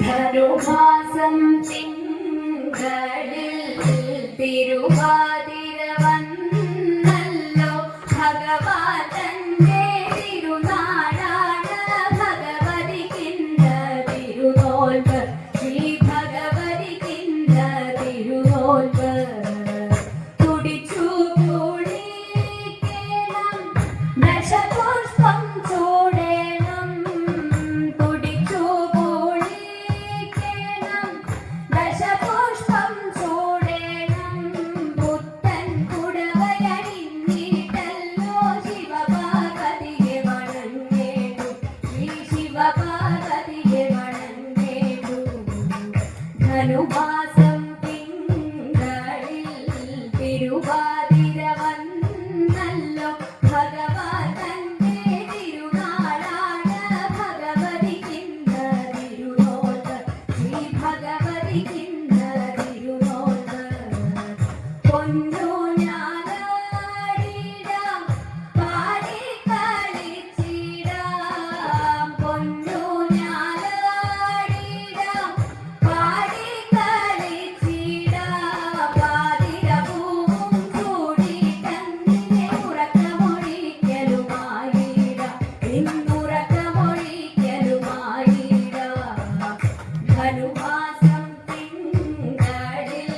ധനുമാസം തിങ്കളിൽ തിരുവാതിര വന്നല്ലോ ഭഗവാന്റെ തിരുനാളാണ് ഭഗവതിക്കിന്ന തിരുനോൽവ് ശ്രീ ഭഗവതിക്കിന്ന തിരുനോൽവ് തുടിച്ചു കുളിക്കണം ദശപുഷ്പം ചൂടേണം തുടിച്ചു കുളിക്കണം ദശപുഷ്പം ചൂടേണം പുത്തൻ കുടവയണിഞ്ഞിട്ടല്ലോ ശിവപാർവതിയെ വണങ്ങേണ്ടു ശ്രീ ശിവപാർവതിയെ വണങ്ങേണ്ടു ധനുമാസം തിങ്കളിൽ തിരുവാതിര വന്നല്ലോ ഭഗവാന്റെ തിരുനാളാണ് ഭഗവതിക്കിന്ന തിരുനോൽവ് ശ്രീ ഭഗവതിക്കിന്ന തിരുനോൽവ് പൊന്നു ഞാനാടിടാം പാടി കളിച്ചിടാം പൊന്നു ഞാനാടിടാം പാടി കളിച്ചിടാം പാതിരപൂവും ചൂടിട്ടന്നിനെ ഉറക്കമൊഴിക്കലുമായിടാം ഇന്നുറക്കമൊഴിക്കലുമായിടാം ധനുമാസം തിങ്കളിൽ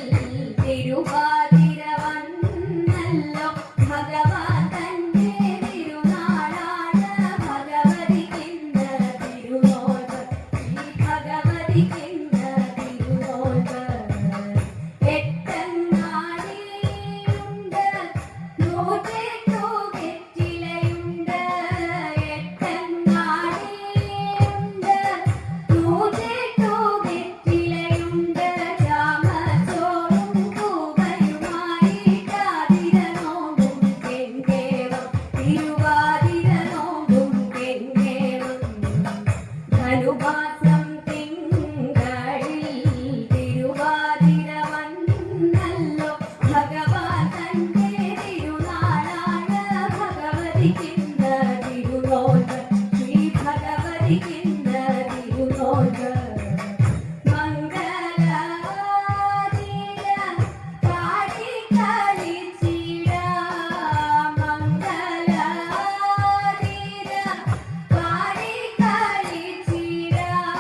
തിരുവാതിര വന്നല്ലോ ഭഗവാന്റെ തിരുനാളാണ് ഭഗവതിക്കിന്ന തിരുനോൽവ് ശ്രീ ഭഗവതിക്കിന്ന തിരുനോൽവ് എട്ടങ്ങാടിയുണ്ട് നൂറ്റെട്ടു വെറ്റിലയുണ്ട് എട്ടങ്ങാടിയുണ്ട് നൂറ്റെട്ടു വെറ്റിലയുണ്ട് രാമചോറും പൂവയുമായിട്ടാതിര നോമ്പും കെങ്കേവം തിരുവാതിര നോമ്പും കെങ്കേവം ധനുമാസം തിങ്കളിൽ തിരുവാതിര വന്നല്ലോ ഭഗവാന്റെ തിരുനാളാണ് ഭഗവതിക്കിന്ന തിരുനോൽവ് ശ്രീ ഭഗവതിക്കിന്ന തിരുനോൽവ് മംഗളവാതിര പാടി കളിച്ചിടാം മംഗളവാതിര പാടി കളിച്ചിടാം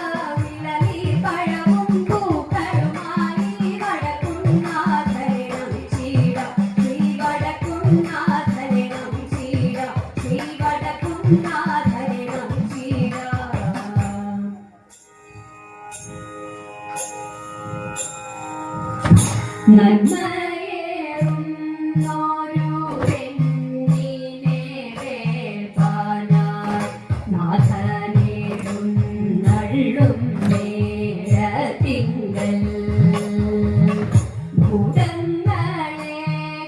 ഇളനീർപ്പഴവും പൂക്കളുമായി വടക്കുംനാഥനെ നമിച്ചിടാം ശ്രീ വടക്കുംനാഥനെ നമിച്ചിടാം ശ്രീ വടക്കുംനാഥനെ നമിച്ചിടാം നന്മയേറുന്നോരു പെണ്ണിനെ വേൾപ്പാനായി നാഥനേഴുന്നള്ളും നേരത്തിങ്കൽ ഭൂതങ്ങളെ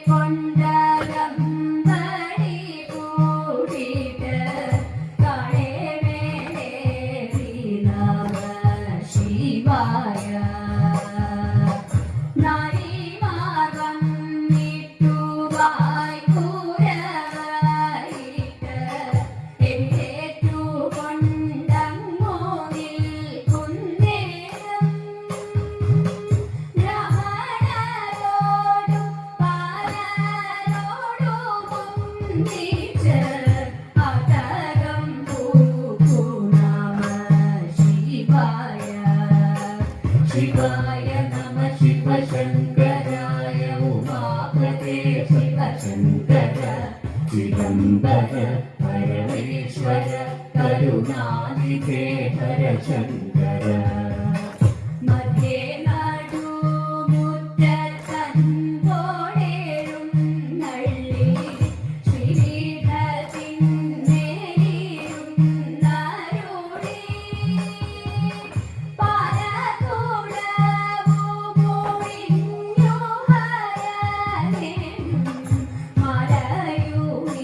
കൊണ്ടകമ്പടി കൂടിയിട്ട് കാളേമേലേറി നമഃ ശിവായ നാരീമാ ചിദംബര പരമേശ്വര കരുണാനിധേ ഹര ശങ്കര മധ്യേ നടുമുറ്റത്തൻപോടേഴും നള്ളി ശ്രീപീഠത്തിന്മേലിരും നരുളി പലകുടവുമൊഴിഞ്ഞു ഹരനെന്നും മലയുളിട്ടുണവ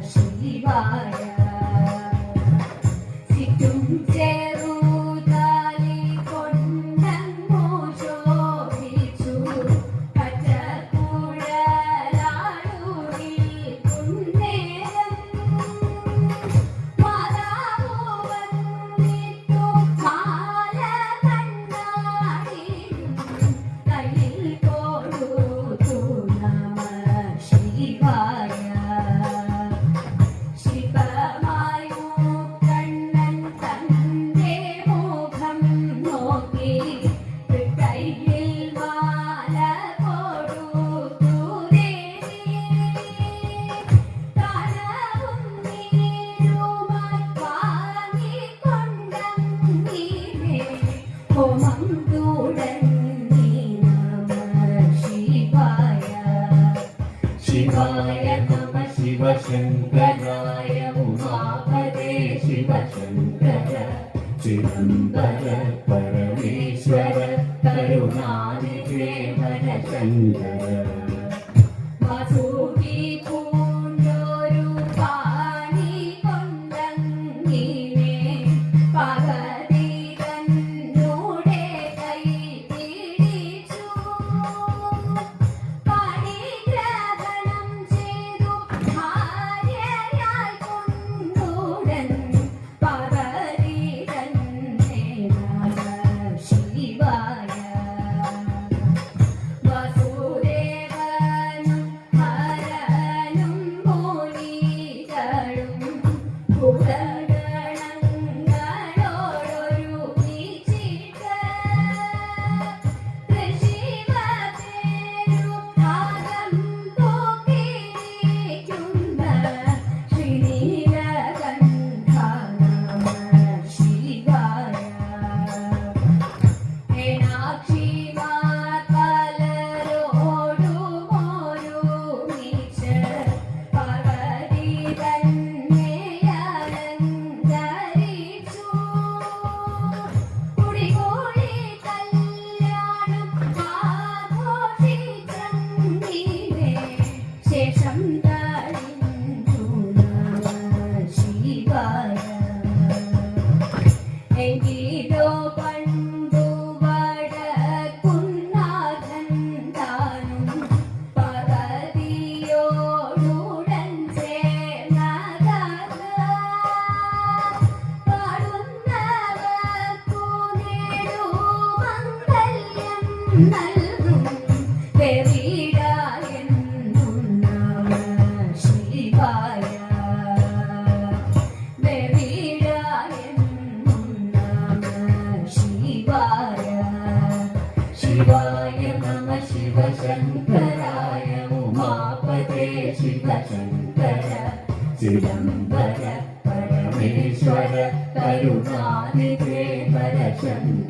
ശിവായ ചെറുതാലി കൊണ്ടങ്ങു ശോഭിച്ചു പച്ചക്കുഴലാടുകിൽ കുന്നേരം മാതാവു വന്നിട്ടു മാല കണ്ണാടിയും കയ്യിൽ കൊടുത്തു നമ ശിവായ ശിവമായു കണ്ണൻ തന്റെ മുഖം നോക്കി കയ്യിൽ മാല കൊടുത്തു ദേവി കനവും നീരുമായി വാങ്ങിക്കൊണ്ടീനെ ഹോമം തുടങ്ങി നമ ശിവായ ശിവായ നമ ശിവശങ്കരായ ഉമാപദേ ശിവശങ്കര ചിദംബര പരമേശ്വര കരുണാനിധേ ഹര ശങ്കര വാസുകി പൂണ്ടൊരു പാണി കൊണ്ടങ്ങിനെ പകതി തന്നോടെ കൈ പിടിച്ചു പരിഗ്രഹണം ചെയ്തു ഭാര്യയായി കൊണ്ടുടൻ പകതി തന്നെ നമ ശിവായ വസുദേവനും ഹരനും മുനികളും ഭൂതഗണങ്ങളോടൊരുമിച്ചിട്ട് ഋഷിവരേരുഭാഗം തൂക്കിയിരിക്കുന്ന ശ്രീനീലകണ്ഠ നമ ശിവായ ഏനാക്ഷിമാർ പലരോടുമൊരുമിച്ച് പർവ്വതി തന്നെ അലങ്കരിച്ചു കുടികൂടി കല്യാണം ആഘോഷിച്ചങ്ങിനെ ശേഷം തളിഞ്ഞു നമ ശിവായ എങ്കിലോ പണ്ടു വടക്കുന്നാഥൻ താനും പർവ്വതിയോടുടൻ ചേർന്നകന്ന് പാടുന്നവർക്കു നേടുമംഗല്യം നൽകും വെറിടായെന്നും നമ ശിവായ വെറിടായെന്നും നമ ശിവായ ശിവായ നമ ശിവശങ്കരായ ഉമാപദേ ശിവശങ്കര ചിദംബര പരമേശ്വര കരുണാനിധേ ഹര ശങ്കര